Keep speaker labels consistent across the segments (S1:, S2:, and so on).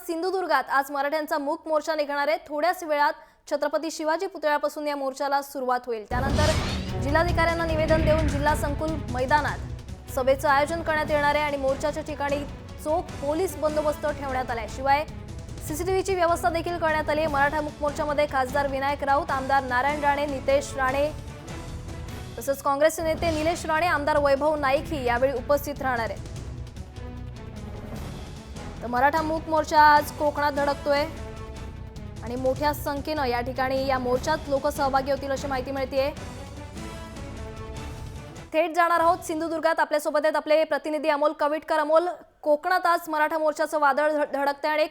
S1: सिंधुदुर्गात आज मराठ्यांचा मूक मोर्चा निघणार आहे। थोड्याच वेळात छत्रपती शिवाजी पुतळ्यापासून या मोर्चाला सुरुवात होईल। त्यानंतर जिल्हाधिकाऱ्यांना निवेदन देऊन जिल्हा संकुल मैदानात सभेचं आयोजन करण्यात येणार आहे आणि मोर्चाच्या ठिकाणी चोख पोलीस बंदोबस्त ठेवण्यात आलाय। शिवाय सीसीटीव्हीची व्यवस्था देखील करण्यात आली आहे। मराठा मूक मोर्चामध्ये खासदार विनायक राऊत, आमदार नारायण राणे, नितेश राणे तसंच काँग्रेसचे नेते निलेश राणे, आमदार वैभव नाईकही यावेळी उपस्थित राहणार आहेत। तर मराठा मूक मोर्चा आज कोकणात धडकतोय आणि मोठ्या संख्येने या ठिकाणी या मोर्चात लोक सहभागी होतील अशी माहिती मिळतेय। थेट जाणार आहोत सिंधुदुर्गात। आपल्यासोबत आहेत आपले प्रतिनिधी अमोल कविटकर। अमोल, कोकणात आज मराठा मोर्चाचं वादळ धडकतंय आणि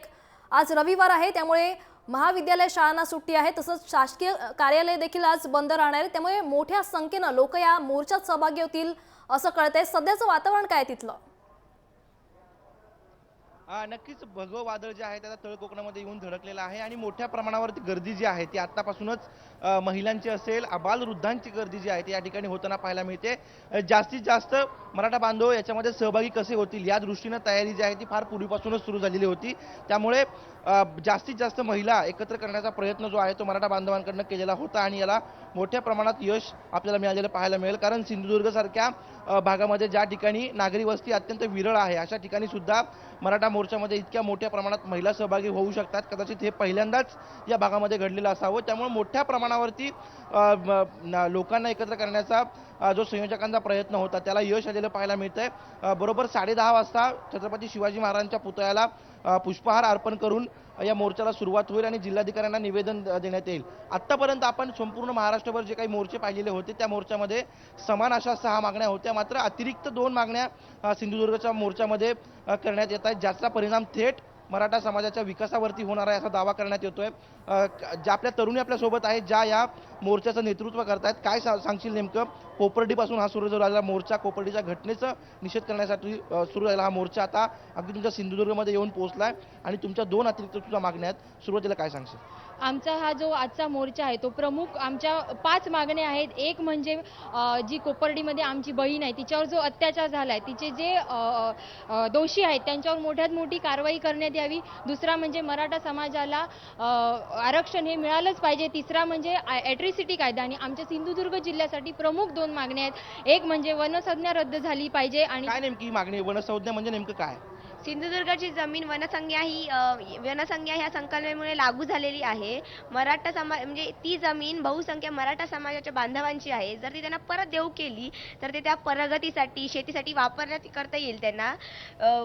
S1: आज रविवार आहे, त्यामुळे महाविद्यालय शाळांना सुट्टी आहे, तसंच शासकीय कार्यालय देखील आज बंद राहणार आहे, त्यामुळे मोठ्या संख्येने लोक या मोर्चात सहभागी होतील असं कळतंय। सध्याचं वातावरण काय तिथलं?
S2: नक्कीच भगवं वादळ जे आहे त्याचा तळ कोकणामध्ये येऊन धडकलेला आहे आणि मोठ्या प्रमाणावरती गर्दी जी आहे ती आतापासूनच महिलांची असेल, अबालवृद्धांची गर्दी जी आहे ती या ठिकाणी होताना पाहायला मिळते। जास्तीत जास्त मराठा बांधव याच्यामध्ये सहभागी कसे होतील या दृष्टीने तयारी जी आहे ती फार पूर्वीपासूनच सुरू झालेली होती। त्यामुळे जास्तीत जास्त महिला एकत्र करण्याचा प्रयत्न जो आहे तो मराठा बांधवांकडून केलेला होता आणि याला मोठ्या प्रमाणात यश आपल्याला मिळालेलं पाहायला मिळेल। कारण सिंधुदुर्ग सारख्या भागामध्ये ज्या ठिकाणी नागरी वस्ती अत्यंत विरळ आहे अशा ठिकाणी सुद्धा मराठा मोर्चामध्ये इतक्या मोठ्या प्रमाणात महिला सहभागी होऊ शकतात। कदाचित हे पहिल्यांदाच या भागामध्ये घडलेलं असावं। त्यामुळे मोठ्या प्रमाणावरती लोकांना एकत्र करण्याचा जो संयोजकांचा प्रयत्न होता त्याला यश आलेलं पाहायला मिळतंय। बरोबर 10:30 वाजता छत्रपती शिवाजी महाराजांच्या पुतळ्याला पुष्पहार अर्पण करून या मोर्चाला सुरुवात होईल आणि जिल्हाधिकाऱ्यांना निवेदन देण्यात येईल। आतापर्यंत आपण संपूर्ण महाराष्ट्रभर जे काही मोर्चे पाहिलेले होते त्या मोर्चामध्ये समान अशा 6 मागण्या होत्या, मात्र अतिरिक्त 2 मागण्या सिंधुदुर्गच्या मोर्चामध्ये करण्यात येत आहेत, ज्याचा परिणाम थेट मराठा समाजाच्या विकासावरती होणार आहे असा दावा करण्यात येतोय। ज्या आपल्या तरुणी आपल्यासोबत आहेत ज्या या मोर्चाचं नेतृत्व करतायत, काय सांगशील नेमकं? कोपर्डीपासून हा सुरू झालेला मोर्चा, कोपर्डीच्या घटनेचा निषेध करण्यासाठी सुरू झालेला हा मोर्चा आता अगदी तुमच्या सिंधुदुर्गमध्ये येऊन पोहोचलाय आणि तुमच्या 2 अतिरिक्त सुद्धा मागण्या आहेत, सुरुवातीला काय सांगशील?
S3: आमचा हा जो आजचा मोर्चा आहे तो प्रमुख आमच्या 5 मागण्या आहेत। एक म्हणजे जी कोपर्डीमध्ये आमची बहीण आहे तिच्यावर जो अत्याचार झाला आहे, तिचे जे दोषी आहेत त्यांच्यावर मोठ्यात मोठी कारवाई करण्यात यावी। दुसरा म्हणजे मराठा समाजाला आरक्षण हे मिळालंच पाहिजे। तिसरा म्हणजे ॲट्रॉसिटी कायदा आणि आमच्या सिंधुदुर्ग जिल्ह्यासाठी प्रमुख 2 मागण्या आहेत। एक म्हणजे वनसंज्ञा रद्द झाली पाहिजे आणि
S2: काय नेमकी मागणी? वनसंज्ञा म्हणजे नेमकं काय?
S4: सिंधुदुर्गची जमीन वनसंज्ञा ह्या संकल्पनेमुळे लागू झालेली आहे। मराठा समाज म्हणजे ती जमीन बहुसंख्य मराठा समाजाच्या बांधवांची आहे। जर ती त्यांना परत देऊ केली तर ते त्या प्रगतीसाठी, शेतीसाठी वापरण्यात करता येईल त्यांना।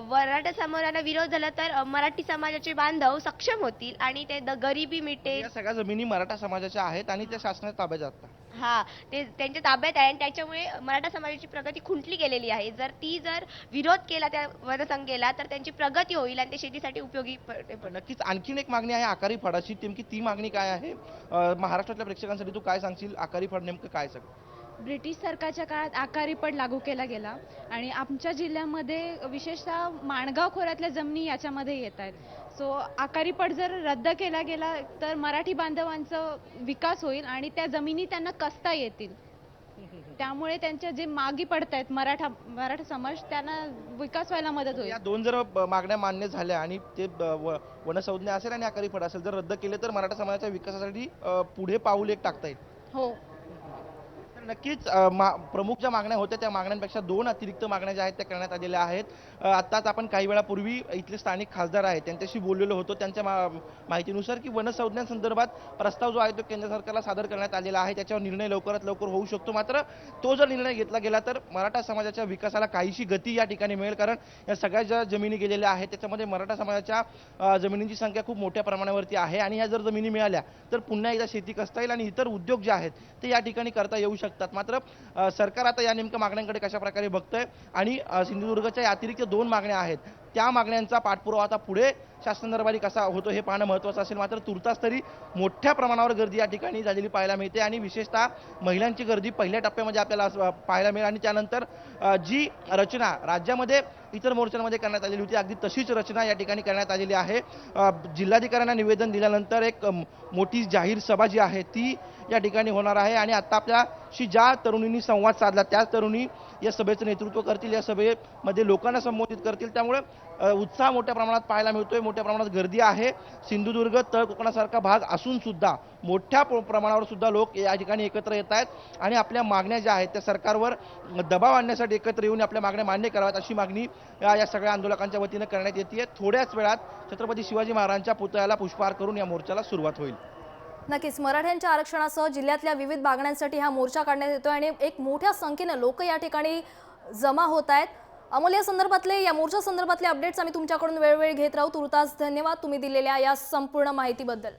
S4: मराठा समाजाला विरोध झाला तर मराठी समाजाचे बांधव सक्षम होतील आणि ते गरिबी मिटेल।
S2: या सगळ्या जमिनी मराठा समाजाच्या आहेत आणि त्या शासनाच्या ताब्यात जातात।
S4: हा, ते त्यांच्या ताब्यात आहे आणि त्याच्यामुळे मराठा समाजाची प्रगती खुंटली गेलेली आहे। जर विरोध केला त्या वनसंज्ञेला तर त्यांची प्रगती होईल आणि ते शेतीसाठी उपयोगी पडेल।
S2: नक्कीच आणखीन एक मागणी आहे आकारी फडाची, नेमकी ती मागणी काय आहे? महाराष्ट्रातल्या प्रेक्षकांसाठी तू काय सांगशील? आकारी फड नेमकं काय सगळं?
S5: ब्रिटिश सरकारच्या काळात आकारी पड लागू केला गेला आणि आमच्या जिल्ह्यामध्ये विशेषतः माणगाव खोऱ्यातल्या जमिनी याच्यामध्ये येत आहेत। सो आकारी पड जर रद्द केला गेला तर मराठी बांधवांचा विकास होईल आणि त्या जमिनी त्यांना कसता येतील। त्यामुळे त्यांच्या जे मागी पडत आहेत मराठा समाज त्यांना विकास व्हायला मदत होईल।
S2: या 2 जर मागण्या मान्य झाल्या आणि ते वनसंज्ञा असेल आणि आकारी फड असेल जर रद्द केले तर मराठा समाजाच्या विकासासाठी पुढे पाऊल एक टाकता येईल।
S5: हो,
S2: नक्कीच प्रमुख ज्या मागण्या होत्या त्या मागण्यांपेक्षा 2 अतिरिक्त मागण्या ज्या आहेत त्या करण्यात आलेल्या आहेत। आत्ताच आपण काही वेळापूर्वी इथले स्थानिक खासदार आहेत त्यांच्याशी बोललेलो होतो। त्यांच्या माहितीनुसार की वनसंज्ञांसंदर्भात प्रस्ताव जो आहे तो केंद्र सरकारला सादर करण्यात आलेला आहे, त्याच्यावर निर्णय लवकरात लवकर होऊ शकतो। मात्र तो जर निर्णय घेतला गेला तर मराठा समाजाच्या विकासाला काहीशी गती या ठिकाणी मिळेल, कारण या सगळ्या ज्या जमिनी गेलेल्या आहेत त्याच्यामध्ये मराठा समाजाच्या जमिनींची संख्या खूप मोठ्या प्रमाणावरती आहे आणि ह्या जर जमिनी मिळाल्या तर पुन्हा एकदा शेती कसता येईल आणि इतर उद्योग जे आहेत ते या ठिकाणी करता येऊ शकतात। मात्र सरकार आता या नेमक्या मागण्यांकडे कशा प्रकारे बघतंय आणि सिंधुदुर्गच्या अतिरिक्त 2 मागण्या आहेत त्या मागण्यांचा पाठपुरावा आता पुढे शासनादरबारी कसा होतो हे पाहणं महत्त्वाचं असेल। मात्र तुर्तास तरी मोठ्या प्रमाणावर गर्दी या ठिकाणी झालेली पाहायला मिळते आणि विशेषतः महिलांची गर्दी पहिल्या टप्प्यामध्ये आपल्याला पाहायला मिळेल आणि त्यानंतर जी रचना राज्यामध्ये इतर मोर्चांमध्ये करण्यात आलेली होती अगदी तशीच रचना या ठिकाणी करण्यात आलेली आहे। जिल्हाधिकाऱ्यांना निवेदन दिल्यानंतर एक मोठी जाहीर सभा जी आहे ती या ठिकाणी होणार आहे आणि आता आपल्याशी ज्या तरुणींनी संवाद साधला त्याच तरुणी या सभेचं नेतृत्व करतील, या सभेमध्ये लोकांना संबोधित करतील। त्यामुळे उत्साह मोठ्या प्रमाणात पाहायला मिळतोय। मोठ्या प्रमाणात गर्दी आहे. सिंधुदुर्ग तळ कोकणासारखा भाग असून सुद्धा मोठ्या प्रमाणावर सुद्धा लोक या ठिकाणी एकत्र येत आहेत आणि आपल्या मागण्या ज्या आहेत त्या सरकारवर दबाव आणण्यासाठी एकत्र येऊन आपल्या मागण्या मान्य कराव्यात अशी मागणी या सगळ्या आंदोलकांच्या वतीनं करण्यात येते. थोड्याच वेळात छत्रपती शिवाजी महाराजांच्या पुतळ्याला पुष्पहार करून या मोर्चाला सुरुवात होईल.
S1: नक्कीच मराठ्यांच्या आरक्षणासह जिल्ह्यातल्या विविध मागण्यांसाठी हा मोर्चा काढण्यात येतोय आणि एक मोठ्या संख्येने लोक या ठिकाणी जमा होत आहेत. अमोल, या संदर्भातले या मोर्चा संदर्भातले अपडेट्स आम्ही तुमच्याकडून वेळोवेळी घेत राहू. तुर्तास धन्यवाद तुम्ही दिलेल्या या संपूर्ण माहितीबद्दल.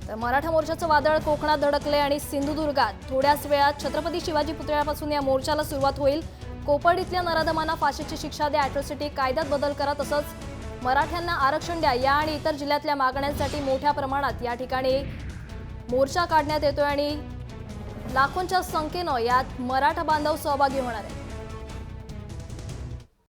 S1: तर मराठा मोर्चाचं वादळ कोकणात धडकले आणि सिंधुदुर्गात थोड्याच वेळात छत्रपती शिवाजी पुतळ्यापासून या मोर्चाला सुरुवात होईल. कोपर्डीतल्या नराधमांना फाशीची शिक्षा द्या, अॅट्रॉसिटी कायद्यात बदल करा, तसंच मराठ्यांना आरक्षण द्या या आणि इतर जिल्ह्यातल्या मागण्यांसाठी मोठ्या प्रमाणात या ठिकाणी मोर्चा काढण्यात येतोय आणि लाखोंच्या संख्येनं यात मराठा बांधव सहभागी होणार आहेत.